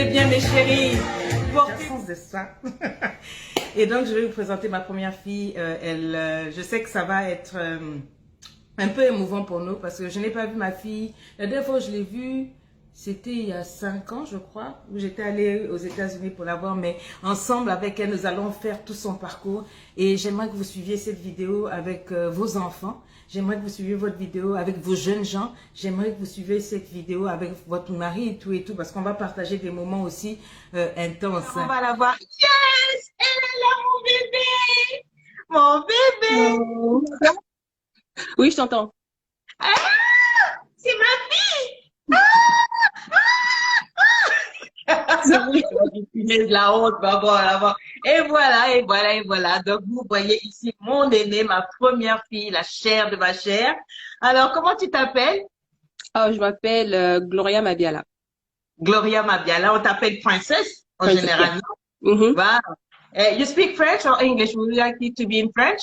allez bien, mes chéris? Portez de ça. Et donc, je vais vous présenter ma première fille. Je sais que ça va être un peu émouvant pour nous parce que je n'ai pas vu ma fille. La dernière fois que je l'ai vue, c'était il y a 5 ans, je crois, où j'étais allée aux États-Unis pour la voir. Mais ensemble, avec elle, nous allons faire tout son parcours. Et j'aimerais que vous suiviez cette vidéo avec vos enfants. J'aimerais que vous suiviez votre vidéo avec vos jeunes gens. J'aimerais que vous suiviez cette vidéo avec votre mari et tout, parce qu'on va partager des moments aussi intenses. On va la voir. Yes! Elle est là, mon bébé! Mon bébé! Oh. Oui, je t'entends. Ah! C'est ma fille! C'est vrai. De la honte, là-bas. Et voilà. Donc, vous voyez ici mon aîné, ma première fille, la chair de ma chair. Alors, comment tu t'appelles? Oh, je m'appelle Gloria Mabiala. Gloria Mabiala. On t'appelle princesse, en Princess, yeah. général. Mhm. Wow. You speak French or English? Would you like it to be in French?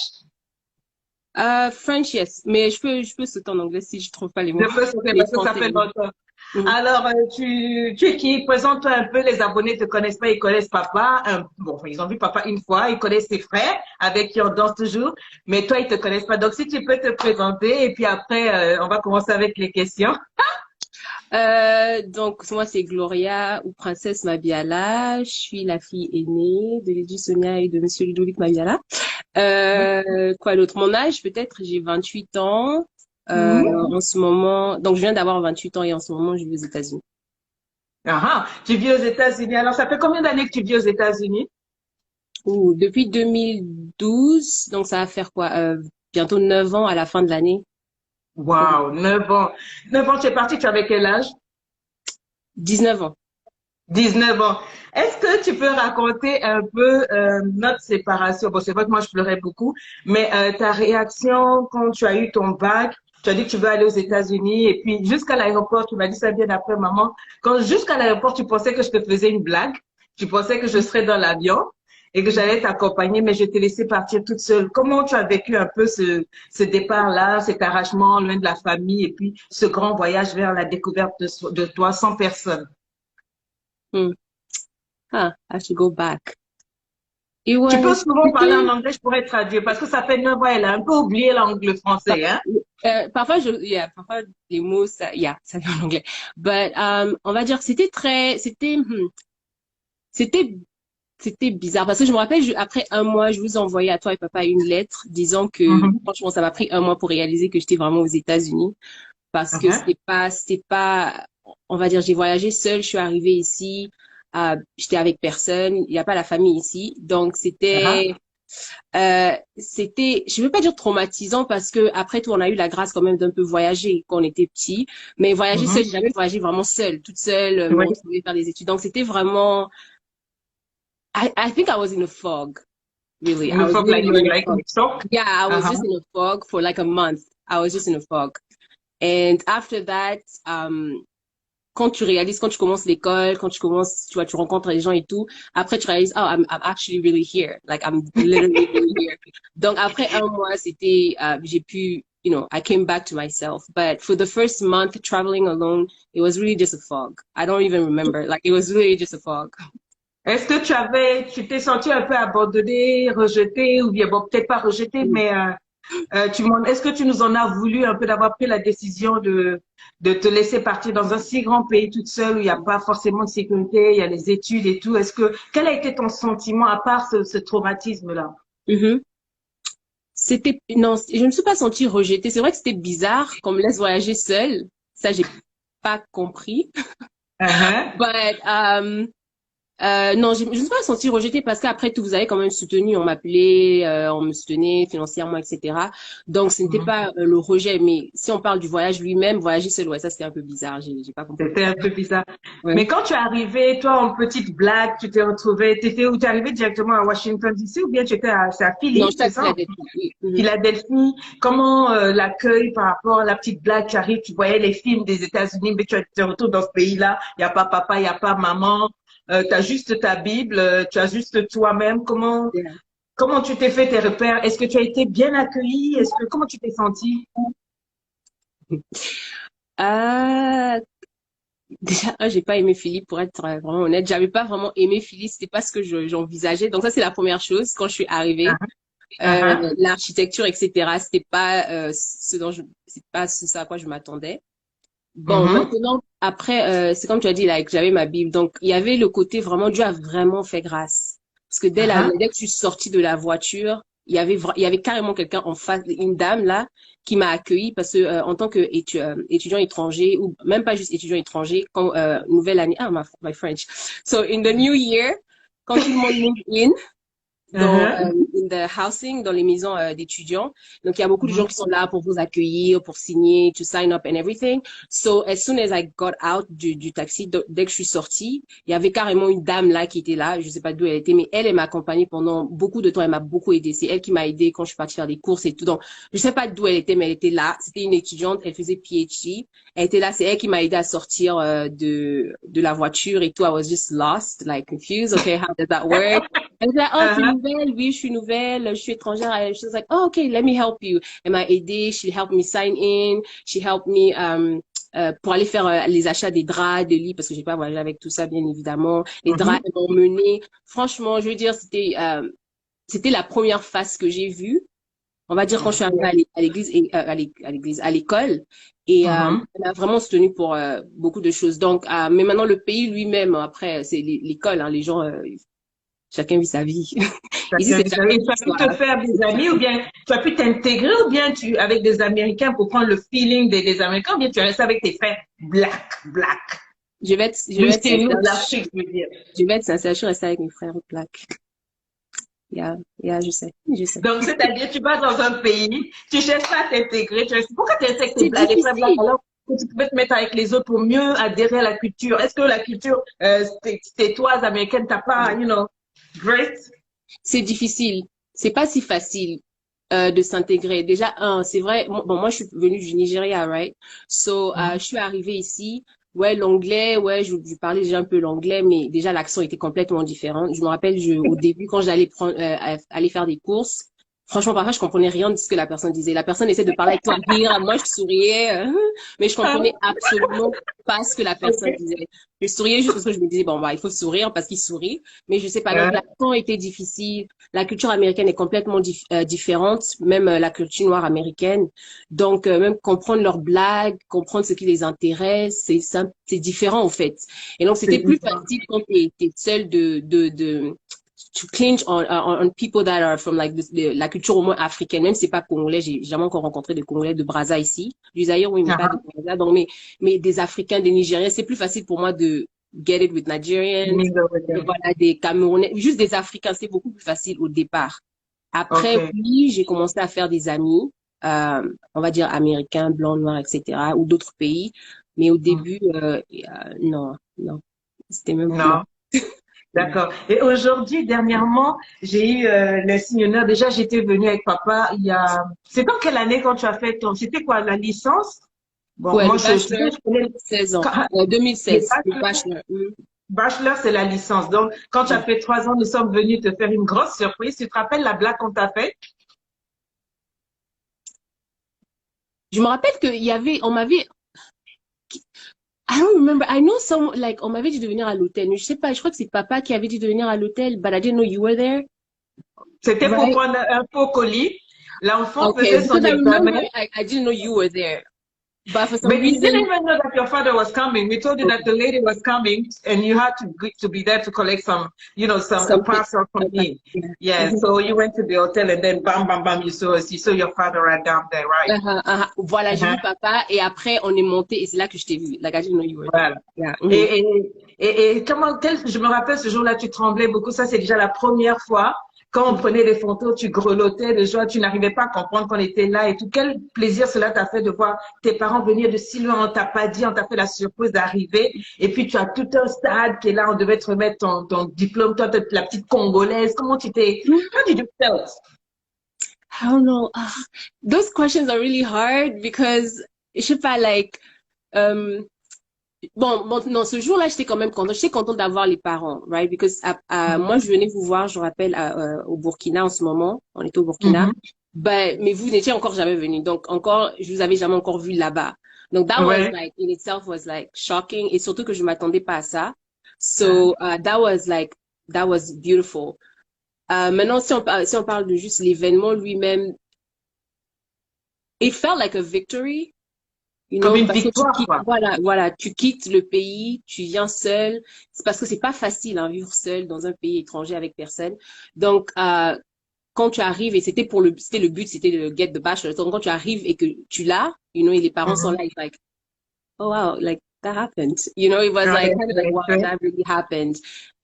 French, yes. Mais je peux sauter en anglais si je trouve pas les mots. Je peux sauter Les parce que ça français, fait oui. longtemps. Mhm. Alors, tu es qui? Présente-toi un peu. Les abonnés ne te connaissent pas, ils connaissent papa. Bon, ils ont vu papa une fois, ils connaissent ses frères avec qui on danse toujours. Mais toi, ils te connaissent pas. Donc, si tu peux te présenter et puis après, on va commencer avec les questions. Donc, moi, c'est Gloria ou Princesse Mabiala. Je suis la fille aînée de Lady Sonia et de Monsieur Ludovic Mabiala. Quoi d'autre? Mon âge, peut-être, j'ai 28 ans. Mhm. En ce moment, donc je viens d'avoir 28 ans et en ce moment, je vis aux États-Unis. Tu vis aux États-Unis. Alors, ça fait combien d'années que tu vis aux États-Unis? Ouh, depuis 2012, donc ça va faire quoi? Bientôt 9 ans à la fin de l'année. Waouh, 9 ans. 9 ans, tu es parti, tu avais quel âge? 19 ans. 19 ans. Est-ce que tu peux raconter un peu notre séparation? Bon, c'est vrai que moi, je pleurais beaucoup, mais ta réaction quand tu as eu ton bac, tu as dit que tu veux aller aux États-Unis et puis jusqu'à l'aéroport, tu m'as dit ça bien après, maman. Quand jusqu'à l'aéroport, tu pensais que je te faisais une blague, tu pensais que je serais dans l'avion et que j'allais t'accompagner, mais je t'ai laissé partir toute seule. Comment tu as vécu un peu ce départ-là, cet arrachement loin de la famille et puis ce grand voyage vers la découverte de toi sans personne? Hmm. Ah, I should go back. It Tu peux was, souvent parler en c'était, anglais, je pourrais traduire, parce que ça fait 9 ans, elle a un peu oublié l'anglais pa- français, hein? parfois parfois les mots, ça vient en anglais. But, on va dire, c'était, c'était bizarre parce que je me rappelle, après un mois, je vous envoyais à toi et papa une lettre disant que, Mhm, franchement, ça m'a pris un mois pour réaliser que j'étais vraiment aux États-Unis parce que mhm, c'était pas, on va dire, j'ai voyagé seule, je suis arrivée ici, j'étais avec personne, il n'y a pas la famille ici, donc mhm, je veux pas dire traumatisant parce que après tout, on a eu la grâce quand même d'un peu voyager quand on était petit, mais voyager seule, mhm. j'ai jamais voyagé vraiment seule, toute seule, me Oui. retrouver faire des études, donc c'était vraiment, I think I was in a fog, really, In I the was fog, really, like you really were in a like fog. in shock. Yeah, I was just Uh-huh. in a fog for like a month. I was just in a fog. And after that, quand tu réalises, quand tu commences l'école, quand tu commences, tu vois, tu rencontres les gens et tout, après tu réalises, oh, I'm actually really here. Like, I'm literally really here. Donc, après un mois, j'ai pu, I came back to myself. But for the first month traveling alone, it was really just a fog. I don't even remember. Like, it was really just a fog. Est-ce que tu t'es senti un peu abandonné, rejeté, ou bien, bon, peut-être pas rejeté, mais est-ce que tu nous en as voulu un peu d'avoir pris la décision de te laisser partir dans un si grand pays toute seule où il n'y a pas forcément de sécurité, il y a les études et tout. Quel a été ton sentiment à part ce traumatisme-là? Mhm. Non, je me suis pas sentie rejetée. C'est vrai que c'était bizarre qu'on me laisse voyager seule. Ça, j'ai pas compris. Uh-huh. But, non, je me suis pas sentie rejetée parce qu'après tout, vous avez quand même soutenu. On m'appelait, on me soutenait financièrement, etc. Donc, ce n'était pas le rejet. Mais si on parle du voyage lui-même, voyager seul, ouais, ça c'était un peu bizarre. J'ai pas compris C'était un pourquoi. peu bizarre. Ouais. Mais quand tu es arrivé, toi, en petite blague, tu t'es retrouvé, t'étais où? Tu es arrivé directement à Washington DC ou bien tu étais c'est à Non, Philly, j'étais c'est à ça? Philadelphie. Oui. Mhm. Philadelphie. Comment l'accueil par rapport à la petite blague, tu arrives, tu voyais les films des États-Unis, mais tu te retrouves dans ce pays-là, il n'y a pas papa, il n'y a pas maman, tu as juste ta Bible, tu as juste toi-même. Yeah. Comment tu t'es fait tes repères? Est-ce que tu as été bien accueilli? Comment tu t'es senti? Euh, Déjà, j'ai pas aimé Philippe pour être vraiment honnête. J'avais pas vraiment aimé Philippe, c'était pas ce que j'envisageais. Donc ça, c'est la première chose. Quand je suis arrivée, l'architecture, etc., c'était pas c'est pas ce à quoi je m'attendais. Bon, Mhm. maintenant, après, c'est comme tu as dit, like, j'avais ma Bible. Donc, il y avait le côté vraiment, Dieu a vraiment fait grâce. Parce que dès que je suis sortie de la voiture, il y avait carrément quelqu'un en face, une dame là, qui m'a accueillie parce que, en tant que étudiant étranger, ou même pas juste étudiant étranger, quand, nouvelle année, my French. So, in the new year, quand tout le monde move in, dans Mhm. in the housing, dans les maisons d'étudiants. Donc il y a beaucoup de gens Mhm. qui sont là pour vous accueillir, pour signer, to sign up and everything. So as soon as I got out du taxi, dès que je suis sortie, il y avait carrément une dame là qui était là. Je sais pas d'où elle était, mais elle m'a accompagnée pendant beaucoup de temps. Elle m'a beaucoup aidée. C'est elle qui m'a aidée quand je suis partie faire des courses et tout. Donc je sais pas d'où elle était, mais elle était là. C'était une étudiante. Elle faisait PhD. Elle était là. C'est elle qui m'a aidée à sortir de la voiture et tout. I was just lost, like confused. Okay, how does that work? Elle disait, oh, tu es Mhm. nouvelle? Oui, je suis nouvelle, je suis étrangère. She was like, oh, okay, let me help you. Elle m'a aidée, she helped me sign in, she helped me, pour aller faire les achats des draps, des lits, parce que j'ai pas voyagé avec tout ça, bien évidemment. Les draps, Mhm. elles m'ont menée. Franchement, je veux dire, c'était la première phase que j'ai vue. On va dire quand je suis arrivée à l'église et à l'église, à l'école. Et Mhm. elle m'a vraiment soutenue pour beaucoup de choses. Donc, mais maintenant le pays lui-même, après, c'est l'école, hein, les gens, chacun vit sa vie. Ici, c'est chacun Et tu pour as pu soi. te faire des amis ou bien tu as pu t'intégrer ou bien tu avec des Américains pour prendre le feeling des Américains ou bien tu restes avec tes frères black. Je De vais être chez nous, sincère. de l'Afrique, je veux dire. Je vais être sincère. Je suis restée avec mes frères plaques. Je sais, je sais. Donc, c'est-à-dire, tu vas dans un pays, tu cherches pas à t'intégrer, pourquoi tu essaies C'est les frères blancs difficile. alors que tu pouvais te mettre avec les autres pour mieux adhérer à la culture? Est-ce que la culture, toi, américaine, t'as pas, great? C'est difficile. C'est pas si facile de s'intégrer. Déjà, c'est vrai. Bon, moi, je suis venue du Nigeria, right? So, je suis arrivée ici. Ouais, l'anglais, ouais, je parlais déjà un peu l'anglais, mais déjà l'accent était complètement différent. Je me rappelle, au début, quand j'allais aller faire des courses, franchement, parfois, je comprenais rien de ce que la personne disait. La personne essaie de parler avec toi, rire. Moi, je souriais, mais je comprenais absolument pas ce que la personne OK. disait. Je souriais juste parce que je me disais, bon, bah, il faut sourire parce qu'il sourit. Mais je sais pas. Donc, Euh, l'accent était difficile. La culture américaine est complètement différente, même la culture noire américaine. Donc, même comprendre leurs blagues, comprendre ce qui les intéresse, c'est différent, en fait. Et donc, c'était c'est plus différent. facile quand t'es seul to clinch on people that are from like la culture au moins africaine. Même si c'est pas congolais, j'ai jamais encore rencontré des Congolais de Brazza ici. Du Zaïre, oui, mais pas de Uh-huh. Brazza. Donc, mais des Africains, des Nigériens, c'est plus facile pour moi de get it with Nigerians, voilà, des Camerounais, juste des Africains, c'est beaucoup plus facile au départ. Après, OK. oui, j'ai commencé à faire des amis, on va dire américains, blancs, noirs, etc., ou d'autres pays. Mais au Hmm. début, non, non, c'était même non, Non. non. D'accord. Et aujourd'hui, dernièrement, j'ai eu le signe honneur. Déjà, j'étais venue avec papa il y a... C'est en quelle année quand tu as fait ton... C'était quoi, la licence? Bon, Ouais, moi, le bachelor, je connais 16 ans, quand- le 2016, le bachelor. bachelor. Bachelor, c'est la licence. Donc, quand tu as Mm. fait 3 ans, nous sommes venus te faire une grosse surprise. Tu te rappelles la blague qu'on t'a faite? Je me rappelle qu'il y avait, on m'avait, I don't remember. I know some, like, on m'avait dit de venir à l'hôtel. Mais je sais pas, je crois que c'est papa qui avait dit de venir à l'hôtel, but I didn't know you were there. C'était pour Right? prendre un faux colis. L'enfant Okay, faisait son because I examen. remember I didn't know you were there. But for some But you didn't reason, even know that your father was coming. We told you that okay, the lady was coming and you had to be there to collect some, a something. parcel from Okay, him. yeah. Yeah. So you went to the hotel and then bam, bam, bam, you saw us. You saw your father right down there, right? Voilà, j'ai Uh-huh. vu papa et après on est monté et c'est là que je t'ai vu. Like I didn't know you were there. Voilà. Yeah. Et, et, et je me rappelle ce jour-là, tu tremblais beaucoup. Ça, c'est déjà la première fois. Quand on prenait des photos, tu grelottais de joie, tu n'arrivais pas à comprendre qu'on était là et tout. Quel plaisir cela t'a fait de voir tes parents venir de si loin. On t'a pas dit, on t'a fait la surprise d'arriver. Et puis, tu as tout un stade qui est là. On devait te remettre ton diplôme. Toi, la petite Congolaise. Comment tu t'es, how did you feel? I don't know. Those questions are really hard because je sais pas, like, um, bon, non, ce jour-là, j'étais quand même contente. J'étais contente d'avoir les parents, right? Because moi, je venais vous voir, je me rappelle, au Burkina en ce moment. On était au Burkina. Mhm. Ben, mais vous n'étiez encore jamais venu. Donc, encore, je vous avais jamais encore vu là-bas. Donc, that was Ouais. like, in itself was like shocking. Et surtout que je m'attendais pas à ça. So, that was beautiful. Maintenant, si on parle de juste l'événement lui-même, it felt like a victory. You Comme know, une parce que victoire, quoi. voilà, tu quittes le pays, tu viens seul. C'est parce que c'est pas facile, hein, vivre seul dans un pays étranger avec personne. Donc, quand tu arrives, et c'était le but, c'était de get the bachelor. Donc, quand tu arrives et que tu l'as, you know, et les parents sont là, Mhm. it's like, oh wow, like, that happened. You know, it was Ouais, like, kind of like, ouais, wow, ouais. that really happened.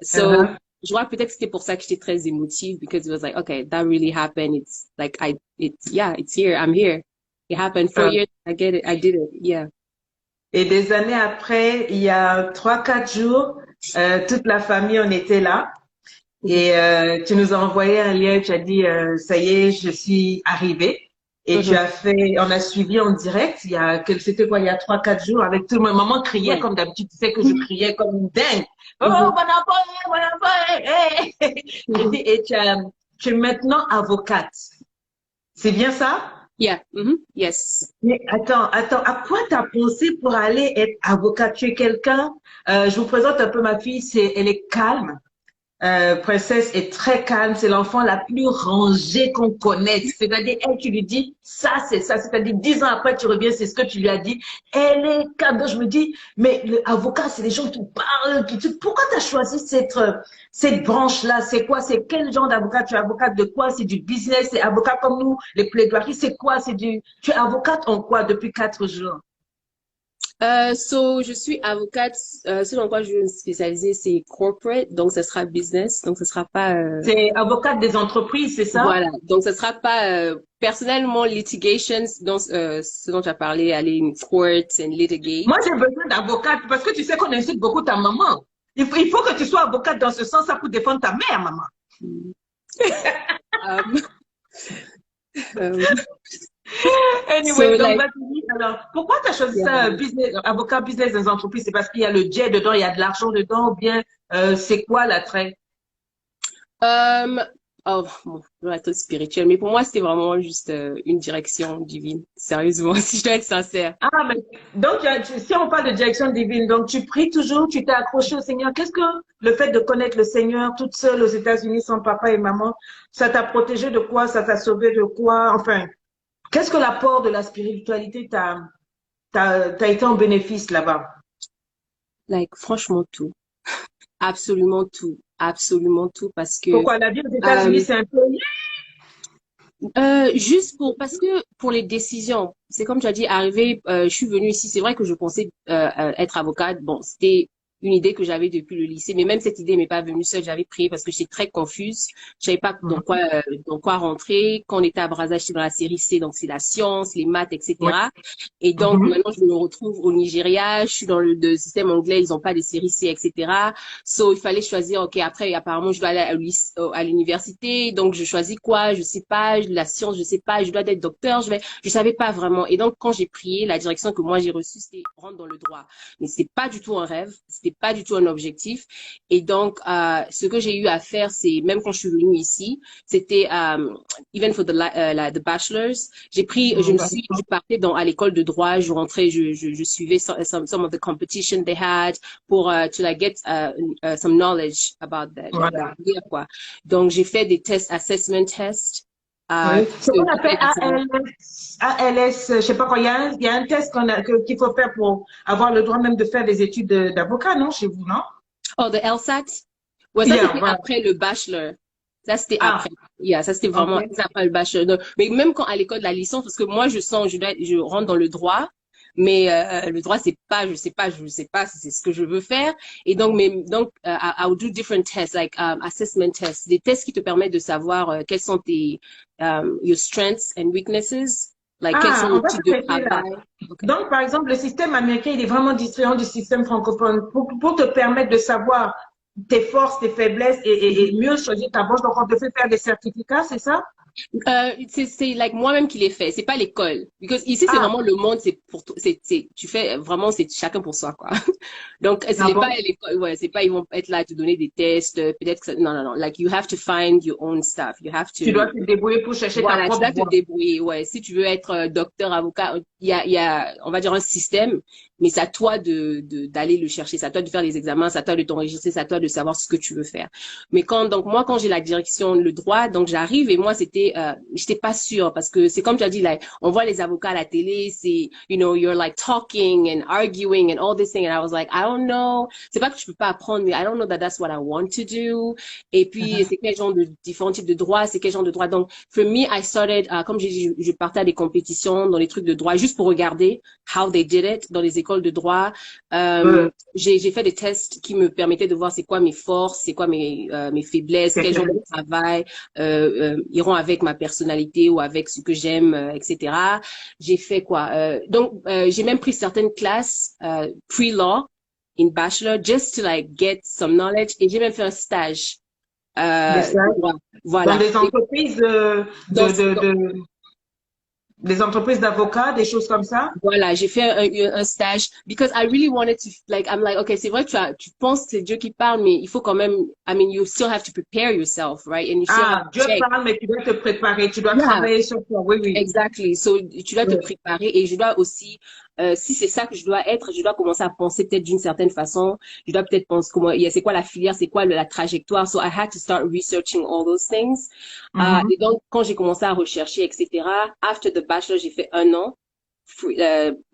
So, Uh-huh. je crois peut-être que c'était pour ça que j'étais très émotive, because it was like, okay, that really happened. It's like, it's here, I'm here. It happened 4 years, I get it, I did it, yeah. Et des années après, il y a 3, 4 jours, toute la famille, on était là. Mhm. Et tu nous as envoyé un lien, tu as dit, ça y est, je suis arrivée. Et tu Mhm. as fait, on a suivi en direct, c'était quoi, il y a 3, 4 jours, avec tout le monde. Maman criait Ouais. comme d'habitude, tu sais que je criais comme une dingue. Oh, Mhm. bon enfant, hey, hey. Mhm. Et tu es maintenant avocate. C'est bien ça? Yeah. Mhm. Yes. Mais attends, à quoi t'as pensé pour aller être avocate? Tu es quelqu'un, je vous présente un peu ma fille, elle est calme. Princesse est très calme, c'est l'enfant la plus rangée qu'on connaisse. C'est-à-dire, elle, tu lui dis, ça, c'est ça. C'est-à-dire, 10 ans après, tu reviens, c'est ce que tu lui as dit. Elle est calme. Donc, je me dis, mais l'avocat, c'est les gens qui parlent, pourquoi tu as choisi cette branche-là? C'est quoi? C'est quel genre d'avocat? Tu es avocate de quoi? C'est du business? C'est avocat comme nous, les plaidoiries? C'est quoi? Tu es avocate en quoi depuis 4 jours? So, je suis avocate. Ce dans quoi je vais me spécialiser, c'est corporate, donc ce sera business, donc ce sera pas, C'est avocate des entreprises, c'est ça? voilà, donc ce sera pas personnellement litigations, donc ce dont tu as parlé, aller in court and Moi, litigate. j'ai besoin d'avocate parce que tu sais qu'on insulte beaucoup ta maman. Il faut que tu sois avocate dans ce sens-là pour défendre ta mère, maman. Um, um, so Anyway, donc like, vas-y. Alors, pourquoi tu as choisi ça, yeah. avocat business des entreprises? C'est parce qu'il y a le jet dedans, il y a de l'argent dedans, ou bien c'est quoi l'attrait? Um, oh, bon, je dois être spirituel, mais pour moi, c'était vraiment juste une direction divine. Sérieusement, si je dois être sincère. Ah, mais donc, si on parle de direction divine, donc tu pries toujours, tu t'es accroché au Seigneur. Qu'est-ce que le fait de connaître le Seigneur toute seule aux États-Unis sans papa et maman, ça t'a protégé de quoi? Ça t'a sauvé de quoi? Enfin, qu'est-ce que l'apport de la spiritualité t'as été en bénéfice là-bas? Like, franchement, tout. Absolument tout. Absolument tout. Parce que, Pourquoi la vie aux États-Unis, euh, c'est un peu... juste parce que pour les décisions, c'est comme tu as dit, arriver, je suis venue ici, c'est vrai que je pensais être avocate. Bon, c'était une idée que j'avais depuis le lycée, mais même cette idée m'est pas venue seule. J'avais prié parce que j'étais très confuse. Je savais pas Mhm. dans quoi rentrer. Quand on était à Brazzaville, j'étais dans la série C, donc c'est la science, les maths, Oui. etc. Et donc Mhm. maintenant, je me retrouve au Nigeria. Je suis dans le système anglais, ils ont pas de série C, etc. So, il fallait choisir, ok, après, apparemment, je dois aller à l'université, donc je choisis quoi, je sais pas, la science, je sais pas, je dois être docteur, je savais pas vraiment. Et donc, quand j'ai prié, la direction que moi j'ai reçue, c'était rentrer dans le droit. Mais c'était pas du tout un rêve, c'était pas du tout un objectif. Et donc, ce que j'ai eu à faire, c'est, même quand je suis venue ici, c'était, even for the bachelor's, je partais à l'école de droit, je rentrais, je suivais some of the competition they had pour to like get some knowledge about la Voilà. carrière, quoi. Donc, j'ai fait des tests, assessment tests, Oui. parce Ce que qu'on pour appelle être à savoir. ALS, je sais pas quoi, il y a un test qu'il faut faire pour avoir le droit même de faire des études d'avocat, non, chez vous, non? Oh, the LSAT? Ouais, ça, Yeah, c'était voilà. après le bachelor. Ça, c'était Ah, après. Yeah, ça, c'était vraiment ok. après le bachelor. Donc, mais même quand à l'école de la licence, parce que moi, je rentre dans le droit, mais le droit, je sais pas si c'est ce que je veux faire. Et donc, I'll do different tests, like assessment tests, des tests qui te permettent de savoir quels sont your strengths and weaknesses, like quels sont Ah, les on va types de s'arrêter là. travail. Okay. Donc, par exemple, le système américain, il est vraiment différent du système francophone pour te permettre de savoir tes forces, tes faiblesses et mieux choisir ta branche. Donc, on te fait faire des certificats, c'est ça? C'est like moi-même qui l'ai fait. C'est pas l'école. Because ici, c'est Ah, vraiment le monde, c'est pour toi. Tu fais vraiment, c'est chacun pour soi, quoi. Donc, ce ah n'est pas bon? l'école. Ouais, c'est pas, ils vont être là à te donner des tests. Peut-être que non, non, non. Like, you have to find your own stuff. You have Tu dois to, te débrouiller pour chercher ta voilà, tu propre dois te voie. débrouiller. Ouais, si tu veux être docteur, avocat, il y a, on va dire un système, mais c'est à toi d'aller le chercher. C'est à toi de faire les examens, c'est à toi de t'enregistrer, c'est à toi de savoir ce que tu veux faire. Mais donc moi, quand j'ai la direction, le droit, donc j'arrive et moi, j'étais pas sûre parce que c'est comme tu as dit, like, on voit les avocats à la télé, c'est, you know, you're like talking and arguing and all this thing. And I was like, I don't know. C'est pas que tu peux pas apprendre, mais I don't know that that's what I want to do. Et puis, c'est quel genre de différents types de droits, c'est quel genre de droits. Donc, for me, I started, comme je partais à des compétitions dans les trucs de droit juste pour regarder how they did it dans les écoles de droit. Euh, J'ai fait des tests qui me permettaient de voir c'est quoi mes forces, c'est quoi mes faiblesses, quel genre de travail iront avec ma personnalité ou avec ce que j'aime, etc. J'ai fait quoi? J'ai même pris certaines classes pre-law in bachelor just to like get some knowledge et j'ai même fait un stage. des stages dans Voilà. des entreprises Donc, des entreprises d'avocats, des choses comme ça. voilà, j'ai fait un stage because I really wanted to like I'm like okay, c'est vrai que tu penses que c'est Dieu qui parle mais il faut quand même I mean you still have to prepare yourself, right? And you still have Ah, to Dieu check. parle, mais tu dois te préparer, tu dois Yeah, travailler sur toi. Oui, oui. exactly. So tu dois te Oui. préparer et je dois aussi si c'est ça que je dois être, je dois commencer à penser peut-être d'une certaine façon. Je dois peut-être penser comment c'est quoi la filière, c'est quoi la trajectoire. So I had to start researching all those things. Mhm. Et donc quand j'ai commencé à rechercher etc. After the bachelor, j'ai fait un an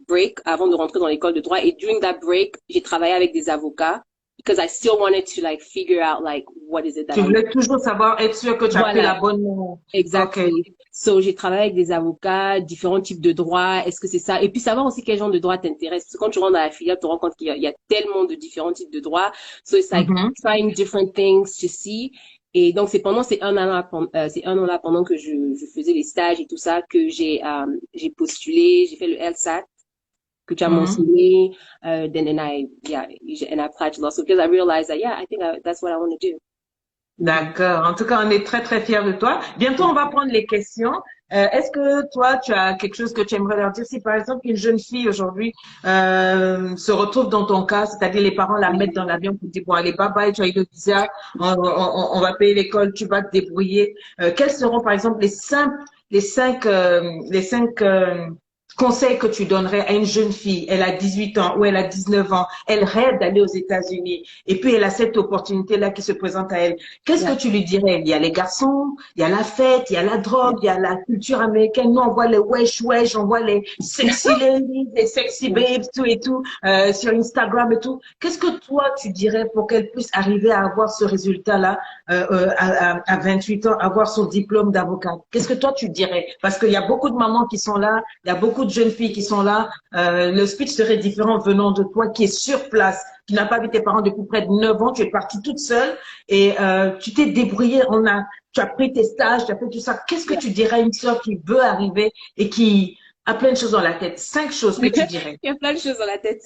break avant de rentrer dans l'école de droit. Et during that break, j'ai travaillé avec des avocats because I still wanted to like figure out like what is it that Tu I voulais toujours savoir, être sûr que tu as pris voilà la bonne. Ok. exactly. So j'ai travaillé avec des avocats, différents types de droits. Est-ce que c'est ça? Et puis savoir aussi quel genre de droit t'intéresse. Parce que quand tu rentres dans la filière, tu te rends compte qu'il y a tellement de différents types de droits. So it's like Mhm. trying different things to see. Et donc c'est pendant c'est un an là pendant que je faisais les stages et tout ça que j'ai postulé, j'ai fait le LSAT que tu as Mhm. mentionné. Then and I applied to law school because I realized that, yeah, I think that's what I want to do. D'accord. En tout cas, on est très, très fiers de toi. Bientôt, on va prendre les questions. Est-ce que toi, tu as quelque chose que tu aimerais leur dire? Si, par exemple, une jeune fille aujourd'hui se retrouve dans ton cas, c'est-à-dire les parents la mettent dans l'avion pour dire, bon, allez, bye bye, tu as eu le visa, on va payer l'école, tu vas te débrouiller. Quels seront, par exemple, les cinq conseils que tu donnerais à une jeune fille? Elle a 18 ans ou elle a 19 ans, elle rêve d'aller aux États-Unis et puis elle a cette opportunité-là qui se présente à elle. Qu'est-ce que Yeah, tu lui dirais? Il y a les garçons, il y a la fête, il y a la yeah, drogue, il y a la culture américaine. Nous, on voit les wesh wesh, on voit les sexy ladies, les sexy yeah. babes, tout et tout, sur Instagram et tout. Qu'est-ce que toi, tu dirais pour qu'elle puisse arriver à avoir ce résultat-là à 28 ans, avoir son diplôme d'avocat? Qu'est-ce que toi, tu dirais? Parce qu'il y a beaucoup de mamans qui sont là, il y a beaucoup de jeunes filles qui sont là. Le speech serait différent venant de toi qui est sur place. Tu n'as pas vu tes parents depuis près de 9 ans, tu es partie toute seule et tu t'es débrouillée, tu as pris tes stages, tu as fait tout ça. Qu'est-ce que Yeah. tu dirais à une sœur qui veut arriver et qui a plein de choses dans la tête? 5 choses que tu dirais. Il y a plein de choses dans la tête.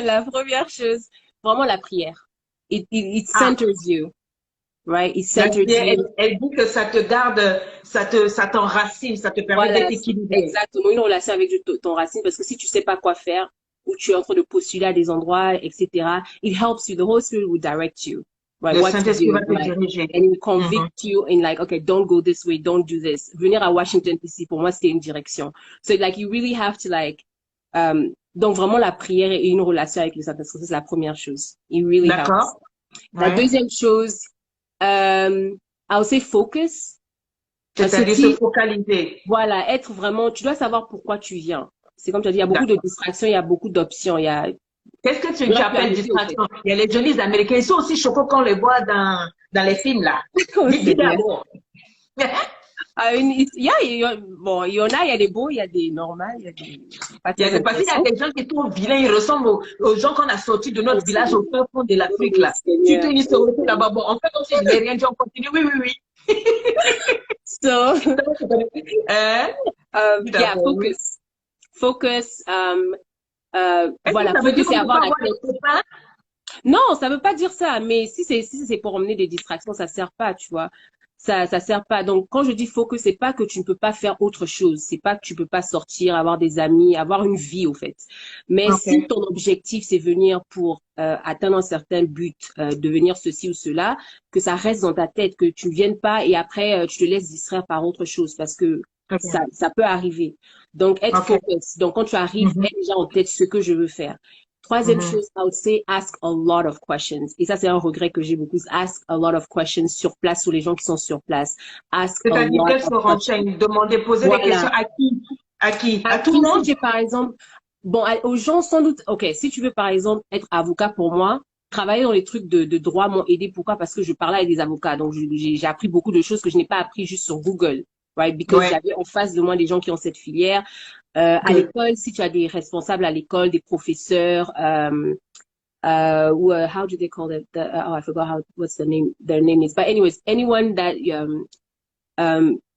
La première chose, vraiment la prière. It Ah, centers you, right? It la centers prière, you. elle dit que ça te garde, ça t'enracine, ça te permet Voilà, d'être équilibré. exactement. Une relation avec ton racine, parce que si tu sais pas quoi faire, ou tu es en train de postuler à des endroits, etc., it helps you. The Holy Spirit will direct you, right? Le What to Saint-Esprit va do, te right? diriger. And will Mhm. convict you in like, okay, don't go this way, don't do this. Venir à Washington DC, pour moi, c'était une direction. So like, you really have to like, donc vraiment la prière et une relation avec le Saint-Esprit, c'est la première chose. It really helps. D'accord? La Ouais. deuxième chose, I would say focus. Parce que C'est-à-dire se si, focaliser. voilà, être vraiment, tu dois savoir pourquoi tu viens. C'est comme tu as dit, il y a beaucoup de D'accord. distractions, il y a beaucoup d'options, il y a, Qu'est-ce que tu tu aurais pu appelles arrêter, au fait. distraction? Il y a les jeunes américains, ils sont aussi choquants qu'on les voit dans les films là. Oh, Dis Seigneur. d'abord. Bon, il y en a, il y a des beaux, il y a des normaux, il y a des pas Il y très a, parce qu'il y a intéressants. des gens qui sont vilains, ils ressemblent aux gens qu'on a sortis de Oh, notre village au Seigneur. fin fond de l'Afrique Oh, là. Tu te Seigneur. dis, se Oh, retrouve Seigneur. là-bas. Bon, on fait comme si je n'ai rien dit, on continue. Oui, oui, oui. So, Hein? Dis yeah, d'abord, oui. focus. Focus, Est-ce que voilà, ça veut dire focus et qu'on ne peut pas avoir la avoir tête. des copains? Non, ça veut pas dire ça, mais si c'est pour emmener des distractions, ça sert pas, tu vois. ça sert pas. Donc, quand je dis focus, c'est pas que tu ne peux pas faire autre chose. C'est pas que tu peux pas sortir, avoir des amis, avoir une vie, au fait. Mais si Ok. ton objectif, c'est venir pour atteindre un certain but, devenir ceci ou cela, que ça reste dans ta tête, que tu ne viennes pas et après, tu te laisses distraire par autre chose parce que Ok. ça peut arriver. Donc, être Ok. focus. Donc, quand tu arrives, Mhm. aie déjà en tête ce que je veux faire. Troisième Mhm. chose, I would say ask a lot of questions. Et ça, c'est un regret que j'ai beaucoup. Ask a lot of questions sur place, sur les gens qui sont sur place. Ask a C'est-à-dire lot qu'elle of se questions. renseigne, demander, poser des questions Voilà. à qui? À qui? À À tout le qui, si monde? tu es, par exemple, bon, aux gens, sans doute, ok, si tu veux, par exemple, être avocat pour moi, travailler dans les trucs de droit m'ont aidé. Pourquoi? Parce que je parlais avec des avocats. Donc, j'ai appris beaucoup de choses que je n'ai pas appris juste sur Google. Right? Because Ouais. j'avais en face de moi des gens qui ont cette filière. À Good. l'école, si tu as des responsables à l'école, des professeurs, how do they call it? Oh, I forgot what's their name is. But anyways, anyone that,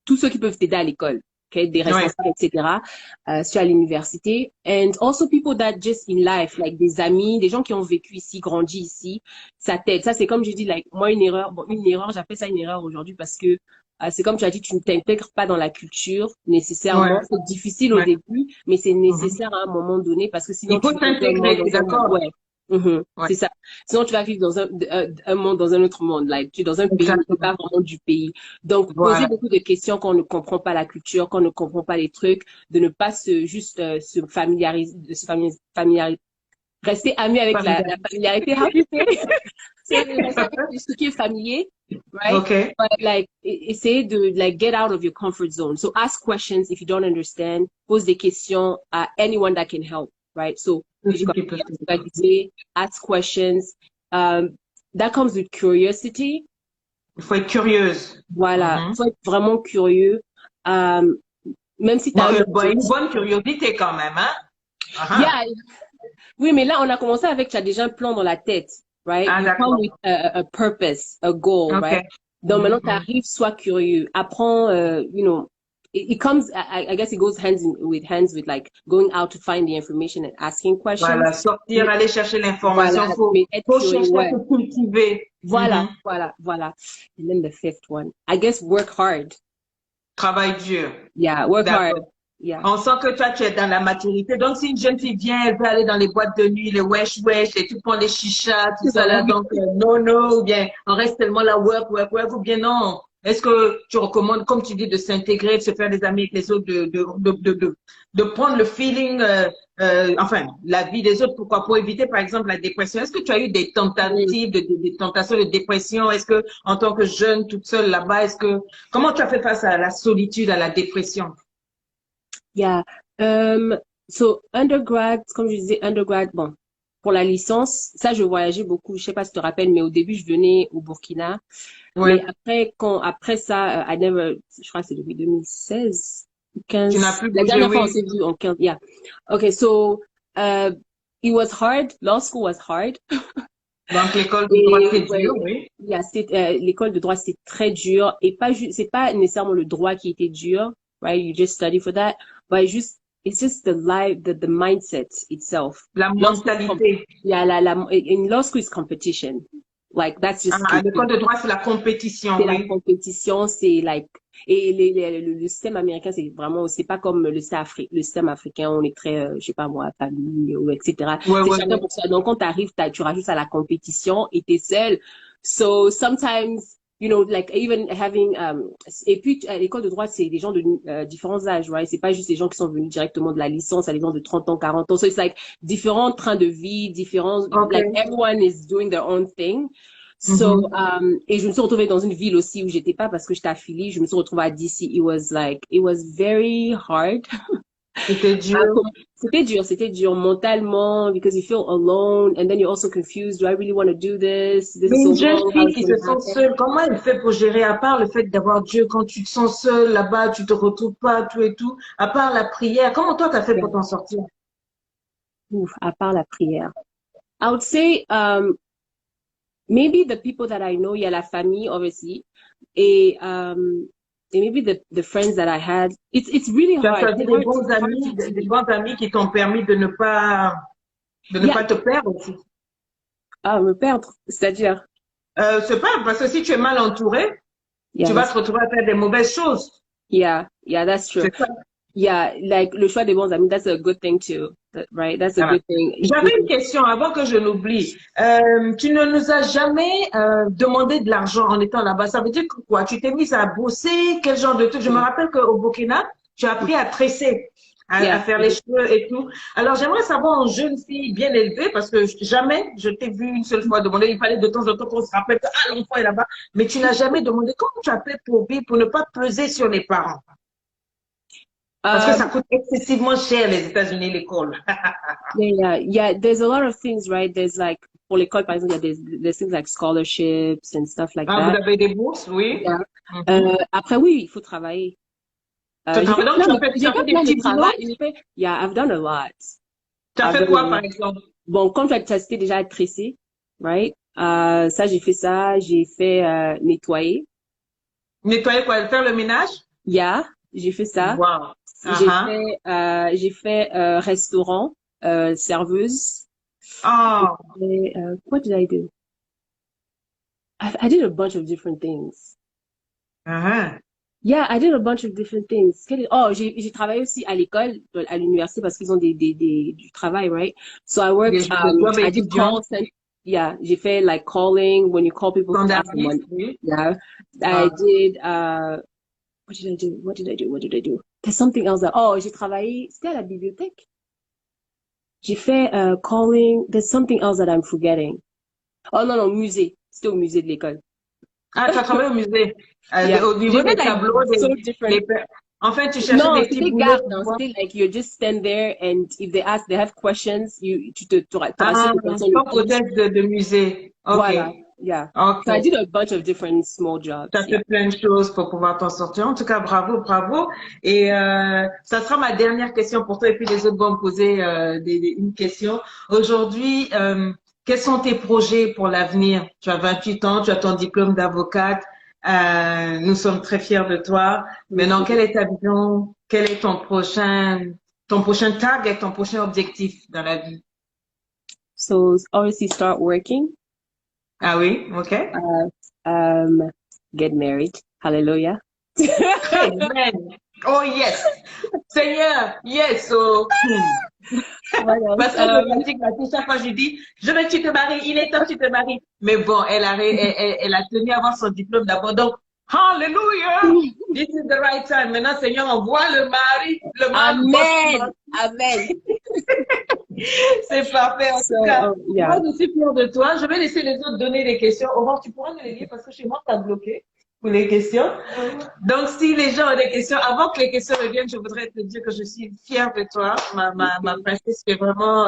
tous ceux qui peuvent t'aider à l'école, okay, des Ouais. responsables, etc., si tu es à l'université. And also people that just in life, like des amis, des gens qui ont vécu ici, grandi ici, ça t'aide. Ça, c'est comme je dis, like, moi, une erreur, j'appelle ça une erreur aujourd'hui parce que c'est comme tu as dit, tu ne t'intègres pas dans la culture nécessairement. Ouais. C'est difficile au Ouais. début, mais c'est Mhm. nécessaire à un moment donné parce que sinon Il tu faut vis dans un monde, s'intégrer, tu es dans un monde, d'accord? ouais. Mhm, Ouais. c'est ça. Sinon, tu vas vivre dans un monde, dans un autre monde. Like, tu es dans un pays, mais tu Exactement. pas vraiment du pays. Donc, poser Voilà. beaucoup de questions quand on ne comprend pas la culture, quand on ne comprend pas les trucs, de ne pas se familiariser, familiariser, rester ami avec la Familiarité. familiarité. How do you say? C'est rester avec ce qui est familier, right? OK. But like, essayer de like get out of your comfort zone. So ask questions if you don't understand. Pose des questions à anyone that can help, right? So, C'est je dis ce quoi? qui peut se faire. Ask questions. That comes with curiosity. Il faut être curieuse. Voilà, Mhm. faut être vraiment curieux. Euh, Même si tu as Bon, un une objectif. bonne curiosité quand même, hein? Ah, ah. Yeah, oui, mais là, on a commencé avec, tu as déjà un plan dans la tête, right? Ah, You come d'accord. with a purpose, a goal, OK. right? Donc Mhm, maintenant, tu mhm. arrives, sois curieux. Apprends, it comes, I guess it goes with hands with like going out to find the information and asking questions. Voilà, sortir, Mais, aller chercher voilà, l'information, mais être faut curieux, chercher à ouais. se cultiver. Voilà, Mhm. voilà, voilà. And then the fifth one, I guess work hard. Travail dur. Yeah, work hard. D'accord. Yeah. On sent que toi, tu es dans la maturité. Donc, si une jeune fille vient, elle veut aller dans les boîtes de nuit, les wesh wesh, et tu prends des chichas, tout C'est ça ça, là, oui. donc non, non, ou bien on reste tellement là, work, work, work, ou bien non. Est-ce que tu recommandes, comme tu dis, de s'intégrer, de se faire des amis avec les autres, de prendre le feeling, enfin, la vie des autres, pourquoi? Pour éviter, par exemple, la dépression. Est-ce que tu as eu des Mm. tentatives, des tentations de dépression? Est-ce que, en tant que jeune, toute seule là-bas, comment tu as fait face à la solitude, à la dépression? Yeah. So undergrad, comme je disais, undergrad, bon, pour la licence, ça, je voyageais beaucoup. Je sais pas si tu te rappelles, mais au début, je venais au Burkina. Mais Ouais. après ça, je crois que c'est depuis 2016, Tu n'as 15. plus La bougé, dernière fois, on oui. s'est vu en 15, yeah. Okay, so, it was hard. Law school was hard. Donc, l'école de droit, c'est Et dur, ouais, oui. l'école de droit, c'est très dur. Et pas juste, c'est pas nécessairement le droit qui était dur, right? You just study for that. But it's just the mindset itself. La Law school, mentalité. yeah, in law school is competition. Like, that's Ah, just à the l'école thing. de droit, c'est la C'est compétition, la oui. compétition, c'est like, et le système américain, c'est vraiment, c'est pas comme le système africain, on est très, je sais pas moi, famille, ou etc. Oui, C'est oui, chacun oui. pour soi. Donc, quand t'arrives, tu rajoutes à la compétition et t'es seul. So, sometimes, like even having, et puis, à l'école de droit, c'est des gens de différents âges, right? C'est pas juste des gens qui sont venus directement de la licence, à des gens de 30 ans, 40 ans. So, it's like différents trains de vie, like OK. everyone is doing their own thing. So, Mhm. et je me suis retrouvée dans une ville aussi où j'étais pas parce que j'étais affiliée. Je me suis retrouvée à DC. It was very hard. C'était dur. C'était dur mentalement because you feel alone and then you're also confused. Do I really want to do this? This Mais is so une jeune long. How fille is qui it se going to sent happen? seule, comment elle fait pour gérer, à part le fait d'avoir Dieu, quand tu te sens seule là-bas, tu te retrouves pas, tout et tout, à part la prière, comment toi t'as fait Yeah. pour t'en sortir? Ouf, à part la prière. I would say, maybe the people that I know, il y a la famille, obviously. Et maybe the friends that I had. It's really Tu as hard. choisi It's hard to des explain. bons amis qui t'ont permis de ne Yeah, pas te perdre aussi. me perdre. C'est-à-dire, C'est pas, parce que si tu es mal entouré, Yeah, Tu vas te retrouver à faire des mauvaises choses. yeah, that's true. C'est ça. Yeah, like le choix des bons amis, that's a good thing too, right? That's a Voilà. good thing. J'avais une question avant que je l'oublie. Tu ne nous as jamais demandé de l'argent en étant là-bas. Ça veut dire que quoi? Tu t'es mise à bosser? Quel genre de truc? Je me rappelle qu'au Burkina, tu as appris à tresser, à Yeah. faire les cheveux et tout. Alors, j'aimerais savoir en jeune fille bien élevée, parce que jamais je t'ai vu une seule fois demander. Il fallait de temps en temps qu'on se rappelle que ah, l'enfant est là-bas. Mais tu n'as jamais demandé comment tu as fait pour vivre, pour ne pas peser sur les parents. Parce que ça coûte excessivement cher les États-Unis, l'école. Yeah. There's a lot of things, right? There's like, pour l'école, par exemple, there's things like scholarships and stuff like Ah, that. vous avez des bourses, oui. Yeah. Après, oui, il faut travailler. Donc, tu as fait des petits boulots? Yeah, I've done a lot. Tu as fait quoi, par exemple? Bon, comme tu as cité déjà tresser, right? Ça, j'ai fait ça. J'ai fait nettoyer. Nettoyer quoi? Faire le ménage? Yeah, j'ai fait ça. Wow. J'ai fait restaurant, serveuse. Oh. What did I do? I did a bunch of different things. Yeah, I did a bunch of different things. Oh, j'ai travaillé aussi à l'école, à l'université parce qu'ils ont du travail, right? So I worked, I did call center. Yeah, j'ai fait like calling when you call people to ask them money. Yeah, I did, what did I do? There's something else j'ai travaillé, c'était à la bibliothèque. J'ai fait, calling, there's something else that I'm forgetting. Oh non, musée. C'était au musée de l'école. Ah, tu as travaillé au musée. Au niveau des tableaux, enfin, tu cherchais des petits boulots. C'était like, you just stand there and if they have questions, tu te peut-être de musée. Ok. Voilà. Yeah. Okay. So I did a bunch of different small jobs. Tu as fait plein de choses pour pouvoir t'en sortir. En tout cas, bravo, bravo. Et ça sera ma dernière question pour toi et puis les autres vont me poser une question. Aujourd'hui, quels sont tes projets pour l'avenir? Tu as 28 ans, tu as ton diplôme d'avocate. Nous sommes très fiers de toi. Maintenant, quelle est ta vision? Quel est ton prochain target, ton prochain objectif dans la vie? So obviously start working. Ah oui, ok. Get married. Hallelujah. Amen. Oh yes. Seigneur, yes. So, parce que je me dis que chaque fois je dis, je veux que tu te maries, il est temps que tu te maries. Mais bon, elle a tenu à avoir son diplôme d'abord. Donc, hallelujah. This is the right time. Maintenant, Seigneur, envoie le mari. Amen. Amen. C'est parfait. En tout cas, moi, je suis fière de toi. Je vais laisser les autres donner des questions. Aurore, tu pourras me les lire parce que chez moi, tu as bloqué pour les questions. Donc, si les gens ont des questions, avant que les questions reviennent, je voudrais te dire que je suis fière de toi. Ma princesse, c'est vraiment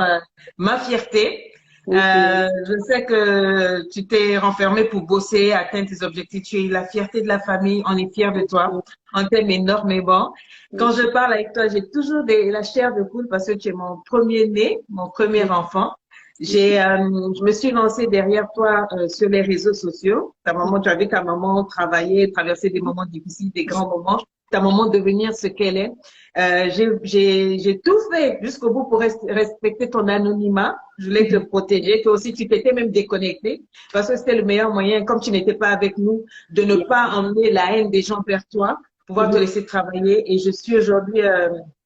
ma fierté. Je sais que tu t'es renfermée pour bosser, atteindre tes objectifs. Tu es la fierté de la famille. On est fiers de toi. On t'aime énormément. Quand je parle avec toi, j'ai toujours la chair de poule parce que tu es mon premier-né, mon premier enfant. Je me suis lancée derrière toi sur les réseaux sociaux. Tu as vu ta maman travailler, traverser des moments difficiles, des grands moments. Ta maman devenir ce qu'elle est. J'ai tout fait jusqu'au bout pour respecter ton anonymat. Je voulais te protéger. Toi aussi, tu t'étais même déconnecté parce que c'était le meilleur moyen, comme tu n'étais pas avec nous, de ne pas emmener la haine des gens vers toi, pouvoir te laisser travailler. Et je suis aujourd'hui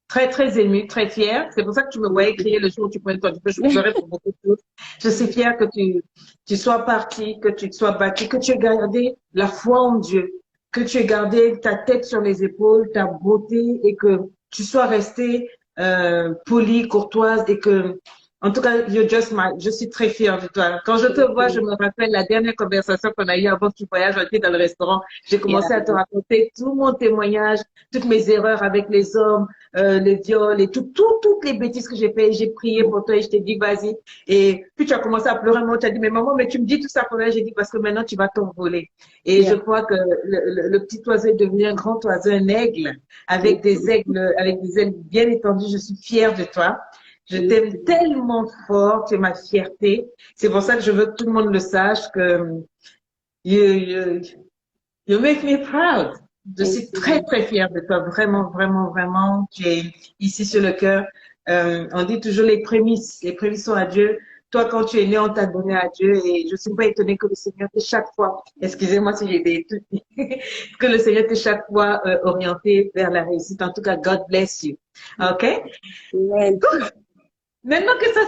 très, très émue, très fière. C'est pour ça que tu me voyais crier le jour où tu prenais ton diplôme. Je pleurais pour beaucoup de choses. Je suis fière que tu sois partie, que tu te sois battue, que tu aies gardé la foi en Dieu, que tu aies gardé ta tête sur les épaules, ta beauté et que tu sois restée polie, courtoise et que, en tout cas, je suis très fière de toi. Quand je te vois, je me rappelle la dernière conversation qu'on a eue avant que tu voyages, on était dans le restaurant. J'ai commencé à te raconter tout mon témoignage, toutes mes erreurs avec les hommes, les viols et toutes les bêtises que j'ai fait. J'ai prié pour toi et je t'ai dit, vas-y. Et puis tu as commencé à pleurer. Moi, tu as dit, mais maman, mais tu me dis tout ça pour moi. J'ai dit, parce que maintenant, tu vas t'envoler. Et je crois que le petit oiseau est devenu un grand oiseau, un aigle, avec des ailes bien étendues. Je suis fière de toi. Je t'aime tellement fort, tu es ma fierté. C'est pour ça que je veux que tout le monde le sache que you make me proud. Je suis très, très fière de toi. Vraiment, vraiment, vraiment. Tu es ici sur le cœur. On dit toujours les prémices sont à Dieu. Toi, quand tu es né, on t'a donné à Dieu et je suis pas étonnée que le Seigneur t'ait chaque fois, excusez-moi si j'ai été étonnée, que le Seigneur t'ait chaque fois orienté vers la réussite. En tout cas, God bless you. OK? Amen. Maintenant que ça